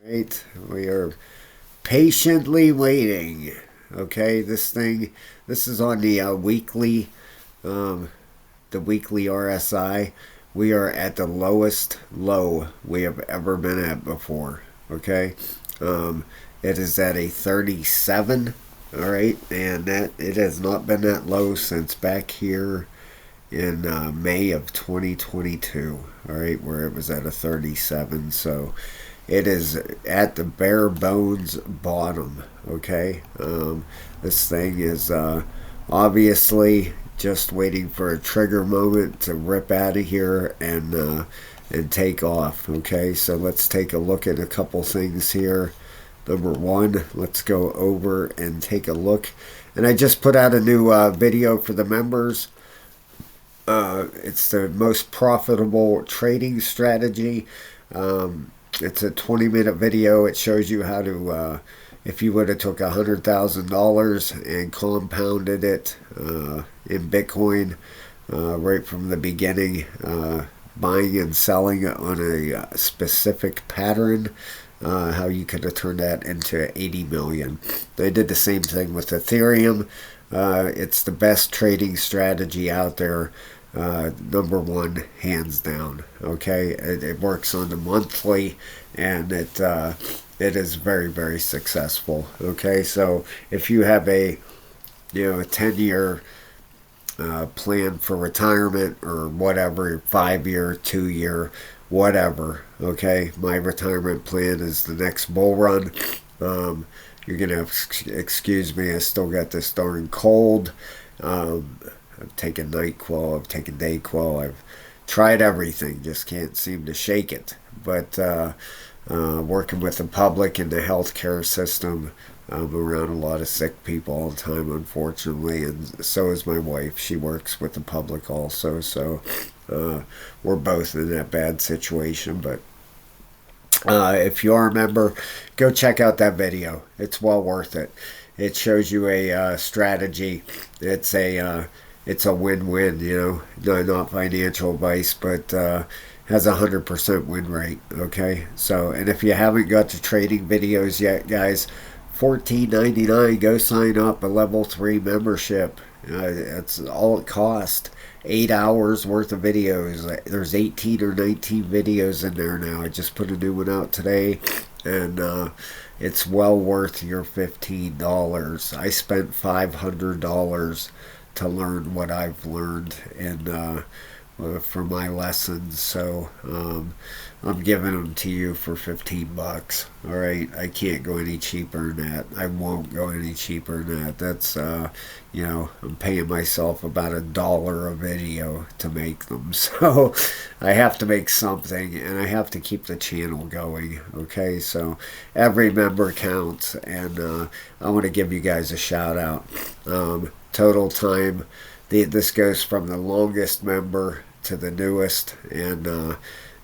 Right, we are patiently waiting. Okay, this is on um, the weekly RSI. We are at the lowest low we have ever been at before. Okay, um, it is at a 37. All right, and that it has not been that low since back here in May of 2022. All right, where it was at a 37. So it is at the bare bones bottom. Okay, this thing is obviously just waiting for a trigger moment to rip out of here and take off. Okay, so let's take a look at a couple things here. Number one, let's go over and take a look. And I just put out a new video for the members. It's the most profitable trading strategy. It's a 20-minute video. It shows you how to, if you would have took $100,000 and compounded it in Bitcoin right from the beginning, buying and selling on a specific pattern, how you could have turned that into 80 million. They did the same thing with Ethereum. It's the best trading strategy out there. Number one, hands down. Okay, it works on the monthly, and it is very, very successful. Okay, so if you have a 10-year plan for retirement or whatever, 5-year, 2-year, whatever. Okay, my retirement plan is the next bull run. You're gonna excuse me. I still got this darn cold. I've taken NyQuil, I've taken DayQuil, I've tried everything, just can't seem to shake it. But working with the public and the healthcare system, I'm around a lot of sick people all the time, unfortunately, and so is my wife. She works with the public also, so we're both in that bad situation. But if you are a member, go check out that video. It's well worth it. It shows you a strategy. It's a win-win, no, not financial advice, but has a 100% win rate. Okay, so and if you haven't got the trading videos yet, guys, $14.99. Go sign up a level 3 membership. That's all it costs. 8 hours worth of videos. There's 18 or 19 videos in there now. I just put a new one out today, and it's well worth your $15. I spent $500 to learn what I've learned for my lessons. So I'm giving them to you for $15. All right, I can't go any cheaper than that. I won't go any cheaper than that. That's I'm paying myself about $1 a video to make them. So I have to make something, and I have to keep the channel going. Okay, so every member counts, and I want to give you guys a shout out. Total time, this goes from the longest member to the newest, and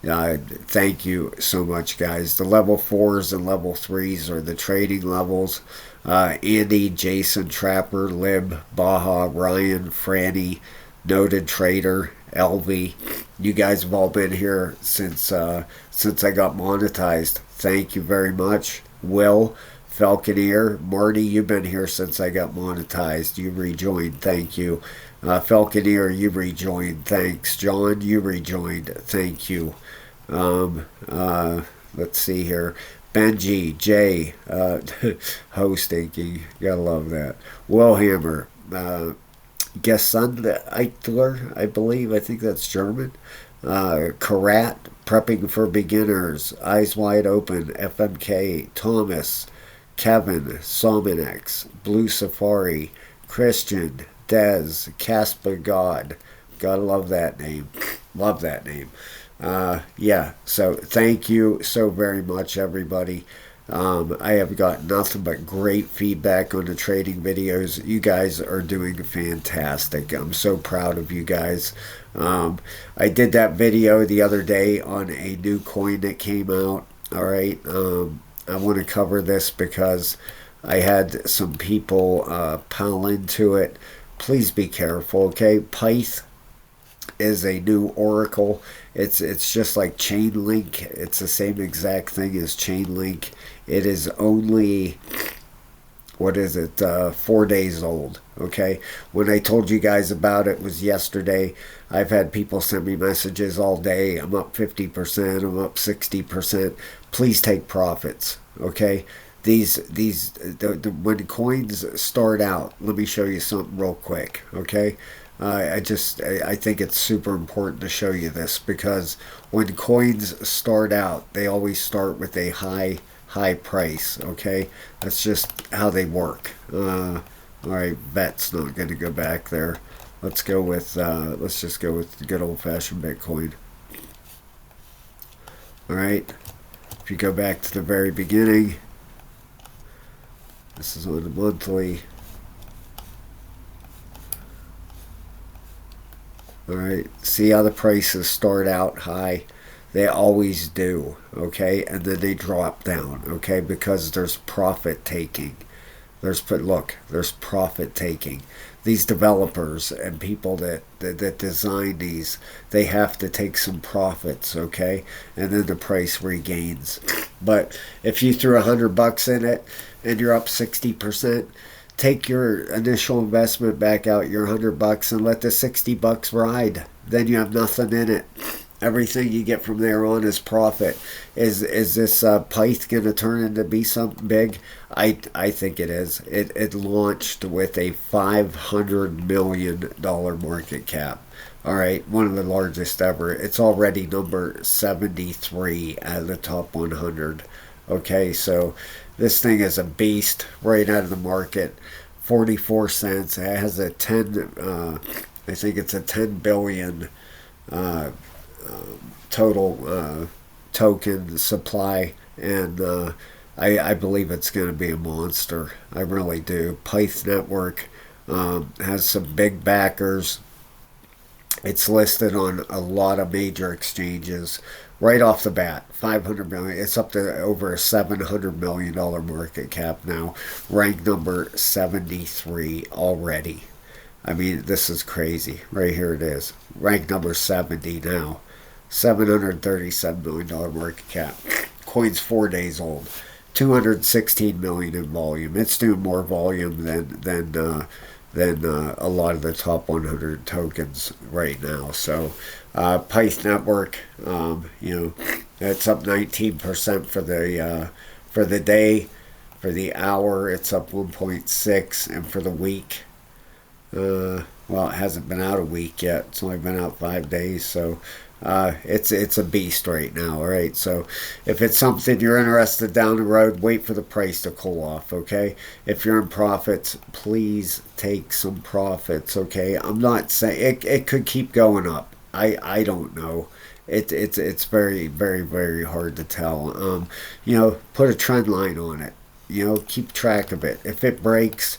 thank you so much, guys. The level 4s and level 3s are the trading levels. Andy, Jason, Trapper, Lib, Baja, Ryan, Franny, Noted Trader, LV. You guys have all been here since I got monetized. Thank you very much. Will, Falconeer, Marty, you've been here since I got monetized. You rejoined. Thank you. Falconeer, you rejoined. Thanks. John, you rejoined. Thank you. Um, uh, let's see here. Benji, Jay, hosting. You gotta love that. Willhammer, Gesund Eichler, I believe. I think that's German. Karat, Prepping for Beginners, Eyes Wide Open, FMK, Thomas, Kevin, Sominex, Blue Safari, Christian, Dez, Casper God. Gotta love that name. Love that name. Yeah, so thank you so very much, everybody. I have got nothing but great feedback on the trading videos. You guys are doing fantastic. I'm so proud of you guys. I did that video the other day on a new coin that came out. All right. I want to cover this because I had some people pile into it. Please be careful, okay? Pyth is a new Oracle. It's just like Chainlink. It's the same exact thing as Chainlink. It is only, what is it, 4 days old. Okay, when I told you guys about it was yesterday. I've had people send me messages all day. I'm up 50%, I'm up 60%. Please take profits. Okay, when coins start out, let me show you something real quick. Okay, I think it's super important to show you this, because when coins start out, they always start with a high price. Okay, that's just how they work. All right, vet's not going to go back there. Let's just go with the good old fashioned Bitcoin. All right, if you go back to the very beginning, this is on the monthly. All right, see how the prices start out high? They always do, okay? And then they drop down, okay? Because there's profit taking. There's profit taking. These developers and people that design these, they have to take some profits, okay? And then the price regains. But if you threw $100 in it and you're up 60%, take your initial investment back out, your $100, and let the $60 ride. Then you have nothing in it. Everything you get from there on is profit. Is this Pyth going to turn into be something big? I think it is. It launched with a $500 million market cap. All right, one of the largest ever. It's already number 73 out of the top 100. Okay, so this thing is a beast right out of the market. 44 cents. It has a 10. I think it's a 10 billion total token supply, and I believe it's going to be a monster. I really do. Pyth Network has some big backers. It's listed on a lot of major exchanges right off the bat. 500 million. It's up to over a $700 million market cap now. Ranked number 73 already. I mean, this is crazy. Right here it is. Ranked number 70 now. $737 million market cap. Coin's 4 days old. 216 million in volume. It's doing more volume than a lot of the top 100 tokens right now. So, Pyth Network, it's up 19% for the day. For the hour, it's up 1.6, and for the week, well, it hasn't been out a week yet. It's only been out 5 days, so it's a beast right now. All right, so if it's something you're interested down the road, wait for the price to cool off. Okay, if you're in profits, please take some profits. Okay, I'm not saying it could keep going up. I don't know. It's very, very, very hard to tell. Put a trend line on it. Keep track of it. If it breaks,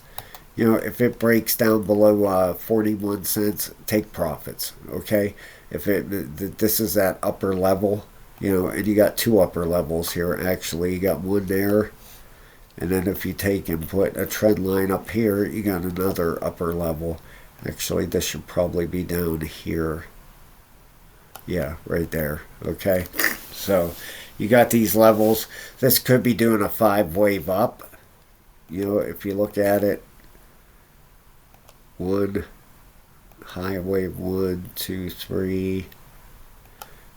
if it breaks down below 41 cents, take profits. Okay, if this is that upper level, and you got two upper levels here. Actually, you got one there, and then if you take and put a trend line up here, you got another upper level. Actually, this should probably be down here. Yeah, right there. Okay, so you got these levels. This could be doing a 5-wave up. If you look at it, one high wave, 1, 2, 3.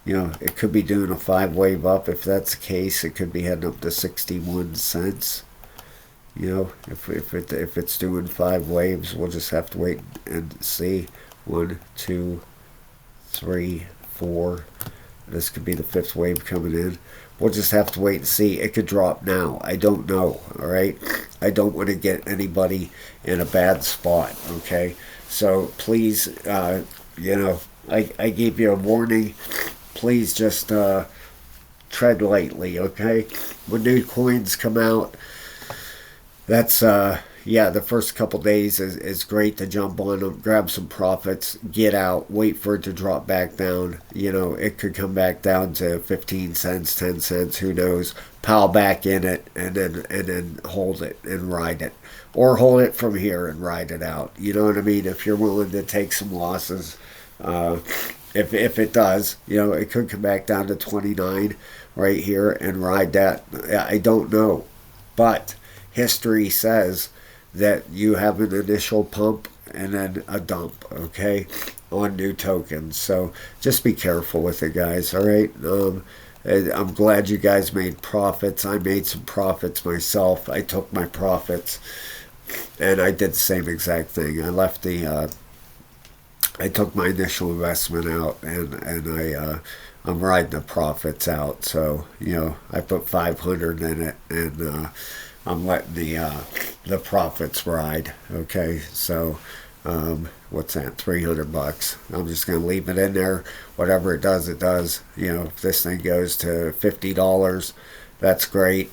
It could be doing a 5-wave up. If that's the case, it could be heading up to 61 cents. If it's doing 5 waves, we'll just have to wait and see. 1, 2, 3, 4. This could be the 5th wave coming in. We'll just have to wait and see. It could drop now. I don't know. All right. I don't want to get anybody in a bad spot. Okay. So please, I gave you a warning. Please just tread lightly. Okay. When new coins come out, that's the first couple days is great to jump on them, grab some profits, get out, wait for it to drop back down. It could come back down to 15 cents, 10 cents, who knows. Pile back in it and then hold it and ride it. Or hold it from here and ride it out. You know what I mean? If you're willing to take some losses, If it does, it could come back down to 29 right here and ride that. I don't know, but history says that you have an initial pump and then a dump, okay, on new tokens. So just be careful with it, guys. All right. I'm glad you guys made profits. I made some profits myself. I took my profits and I did the same exact thing. I took my initial investment out, and I'm riding the profits out. So I put 500 in it, and I'm letting the profits ride. Okay, so what's that? $300. I'm just gonna leave it in there. Whatever it does, it does. If this thing goes to $50, that's great.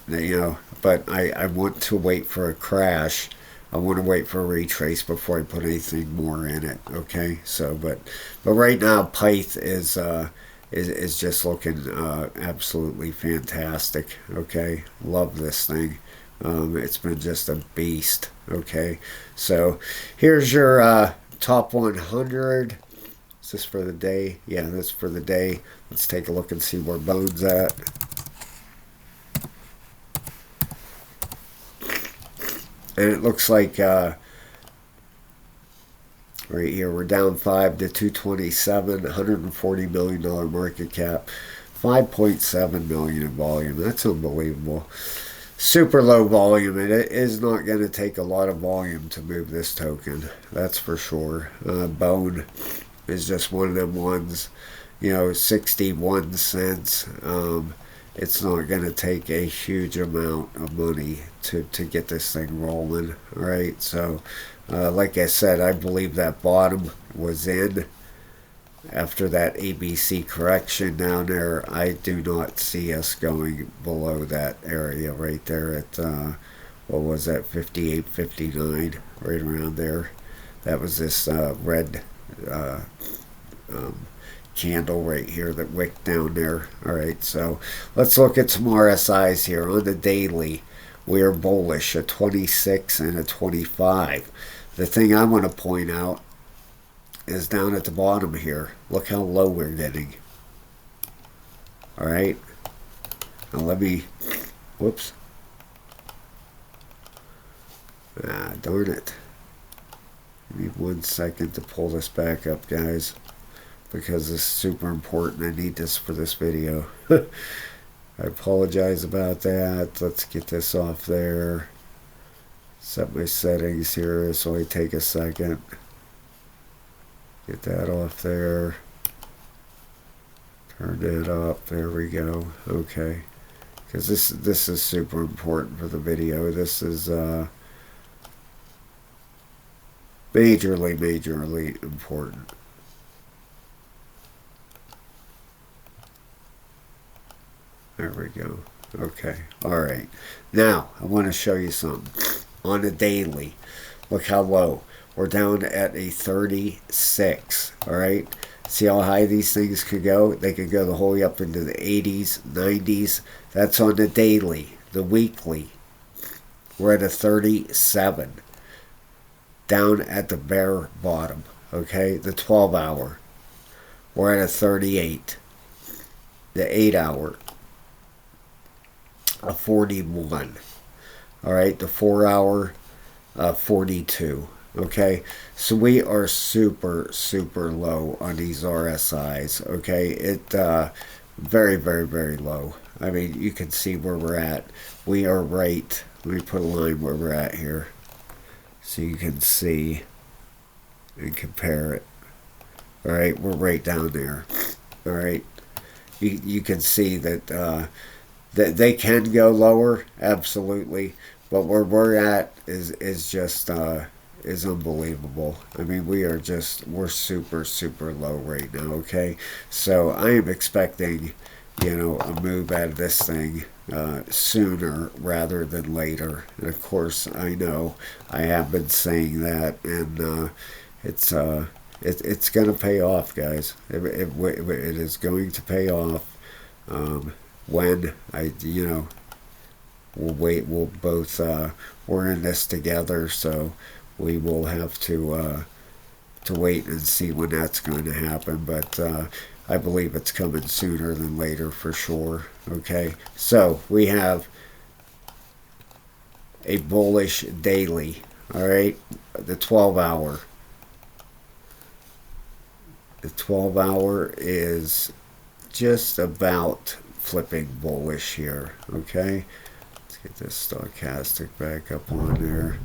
But I want to wait for a crash. I want to wait for a retrace before I put anything more in it. Okay, so but right now, Pyth is just looking absolutely fantastic. Okay, love this thing. It's been just a beast. Okay, so here's your top 100. Is this for the day? Yeah, that's for the day. Let's take a look and see where Bone's at. And it looks like right here we're down 5 to 227, $140 million market cap, 5.7 million in volume. That's unbelievable. Super low volume, and it is not going to take a lot of volume to move this token. That's for sure. Bone is just one of them ones, 61 cents. It's not going to take a huge amount of money to get this thing rolling. All right, so like I said, I believe that bottom was in after that ABC correction down there. I do not see us going below that area right there at what was that, 58, 59, right around there. That was this red candle right here that wicked down there. All right, so let's look at some RSIs here. On the daily, we are bullish, a 26 and a 25. The thing I want to point out is down at the bottom here. Look how low we're getting. All right, now let me, whoops, darn it. Give me 1 second to pull this back up, guys, because this is super important. I need this for this video. I apologize about that. Let's get this off there. Set my settings here. This will only take a second. Get that off there. Turn it up. There we go. Okay. Because this is super important for the video. This is majorly important. There we go. Okay. All right. Now, I want to show you something. On a daily, look how low. We're down at a 36. All right. See how high these things could go? They could go the whole way up into the 80s, 90s. That's on the daily. The weekly, we're at a 37. Down at the bare bottom. Okay. The 12-hour, we're at a 38. The 8-hour, a 41. All right, the 4-hour, 42. Okay, so we are super low on these RSIs. Okay, it very low. I mean, you can see where we're at. We are right. Let me put a line where we're at here, so you can see and compare it. All right, we're right down there. All right, you can see that that they can go lower, absolutely, but where we're at is just is unbelievable. I mean, we're super low right now. Okay, so I am expecting a move out of this thing sooner rather than later. And of course, I know I have been saying that, and it's going to pay off, guys. It is going to pay off. When we'll both we're in this together, so we will have to to wait and see when that's going to happen, but I believe it's coming sooner than later for sure. Okay, so we have a bullish daily. All right, the 12 hour. The 12 hour is just about flipping bullish here. Okay, let's get this stochastic back up on there.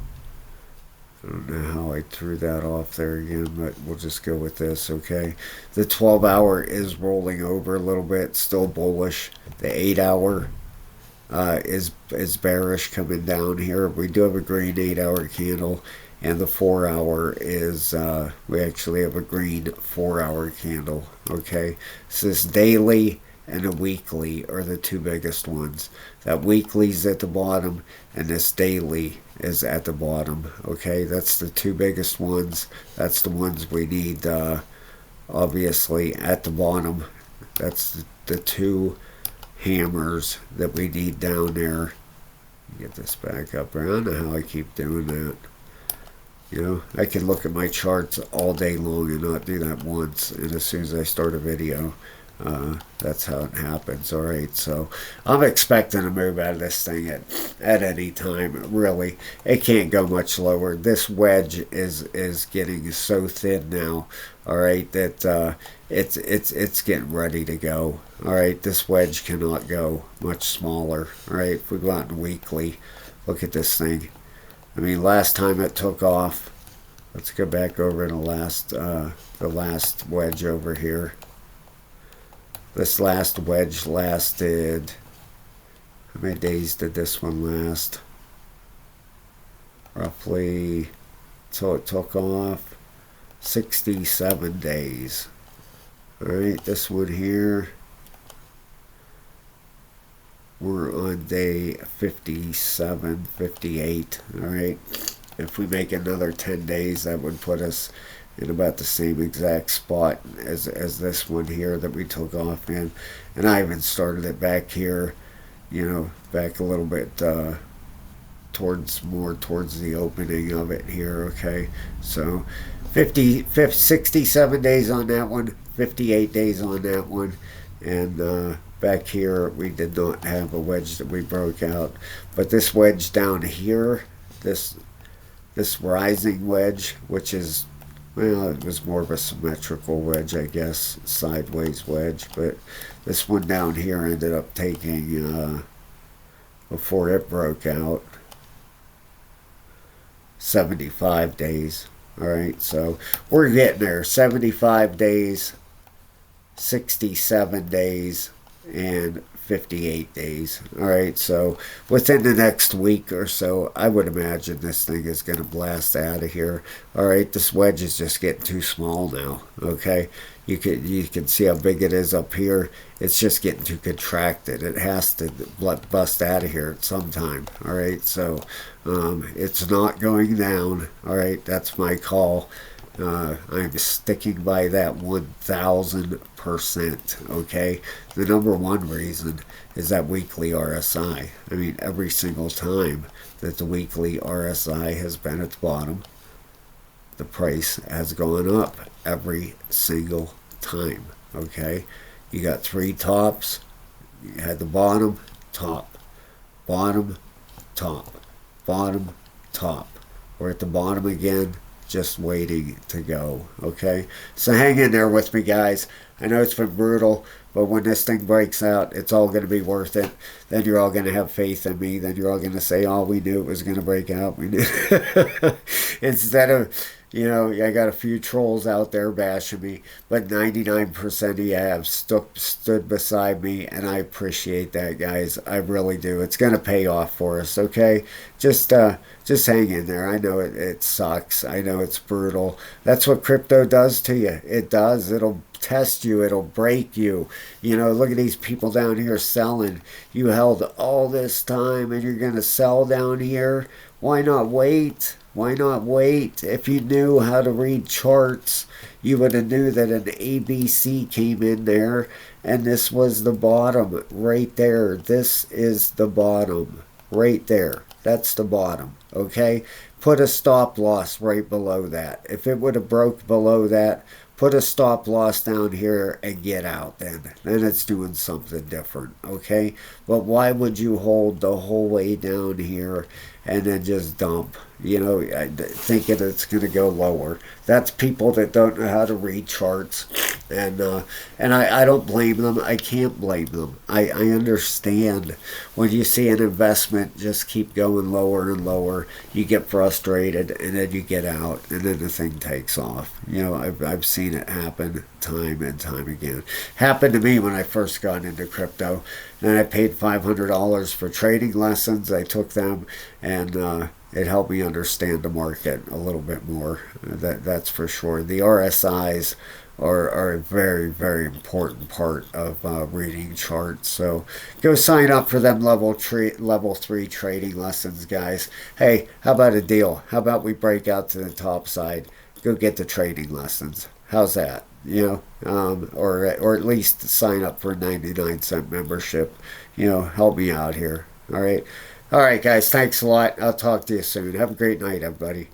I don't know how I threw that off there again, but we'll just go with this, okay? The 12 hour is rolling over a little bit, still bullish. The 8 hour is bearish coming down here. We do have a green 8 hour candle, and the 4 hour is, we actually have a green 4 hour candle, okay? So this daily and a weekly are the two biggest ones. That weekly's at the bottom, and this daily is at the bottom. Okay, that's the two biggest ones. That's the ones we need, obviously, at the bottom. That's the two hammers that we need down there. Get this back up. I don't know how I keep doing that. You know, I can look at my charts all day long and not do that once, and as soon as I start a video, that's how it happens. All right, so I'm expecting to move out of this thing at any time. Really, it can't go much lower. This wedge is getting so thin now. All right, that it's getting ready to go. All right, this wedge cannot go much smaller. All right, if we go out in weekly, look at this thing. I mean, last time it took off. Let's go back over to the last wedge over here. This last wedge lasted, how many days did this one last? Roughly, so it took off 67 days. Alright, this one here, we're on day 57, 58. Alright, if we make another 10 days, that would put us in about the same exact spot as this one here that we took off in. And I even started it back here, you know, back a little bit towards the opening of it here. Okay, so 67 days on that one, 58 days on that one, and back here we did not have a wedge that we broke out, but this wedge down here, this rising wedge, which is, well, it was more of a symmetrical wedge, I guess, sideways wedge, but this one down here ended up taking, before it broke out, 75 days. Alright, so we're getting there. 75 days, 67 days, and 58 days. Alright, so within the next week or so, I would imagine this thing is going to blast out of here. Alright, this wedge is just getting too small now. Okay, you can see how big it is up here. It's just getting too contracted. It has to bust out of here at some time. Alright, so it's not going down. Alright, that's my call. I'm sticking by that 1,000%. Okay, the number one reason is that weekly RSI. I mean, every single time that the weekly RSI has been at the bottom, the price has gone up every single time. Okay, you got three tops. You had the bottom, top, bottom, top, bottom, top. We're at the bottom again, just waiting to go. Okay, so hang in there with me, guys. I know it's been brutal, but when this thing breaks out, it's all going to be worth it. Then you're all going to have faith in me. Then you're all going to say, oh, we knew it was going to break out. We knew. Instead of, you know, I got a few trolls out there bashing me, but 99% of you have stood beside me, and I appreciate that, guys. I really do. It's going to pay off for us, okay? Just hang in there. I know it sucks. I know it's brutal. That's what crypto does to you. It does. It'll test you. It'll break you. You know, look at these people down here selling. You held all this time, and you're going to sell down here. Why not wait? Why not wait? If you knew how to read charts, you would have knew that an ABC came in there, and this was the bottom right there. This is the bottom right there. That's the bottom, okay? put a stop loss right below that. If it would have broke below that, put a stop loss down here and get out. Then it's doing something different, okay? But why would you hold the whole way down here and then just dump, thinking it's going to go lower? That's people that don't know how to read charts. And I don't blame them. I can't blame them. I understand when you see an investment just keep going lower and lower, you get frustrated and then you get out and then the thing takes off. I've seen it happen time and time again. Happened to me when I first got into crypto. Then I paid $500 for trading lessons. I took them and it helped me understand the market a little bit more. That's for sure. The RSIs are a very, very important part of reading charts. So go sign up for them level 3 trading lessons, guys. Hey, how about a deal? How about we break out to the top side? Go get the trading lessons. How's that? Or at least sign up for a 99-cent membership. Help me out here. All right. All right, guys. Thanks a lot. I'll talk to you soon. Have a great night, everybody.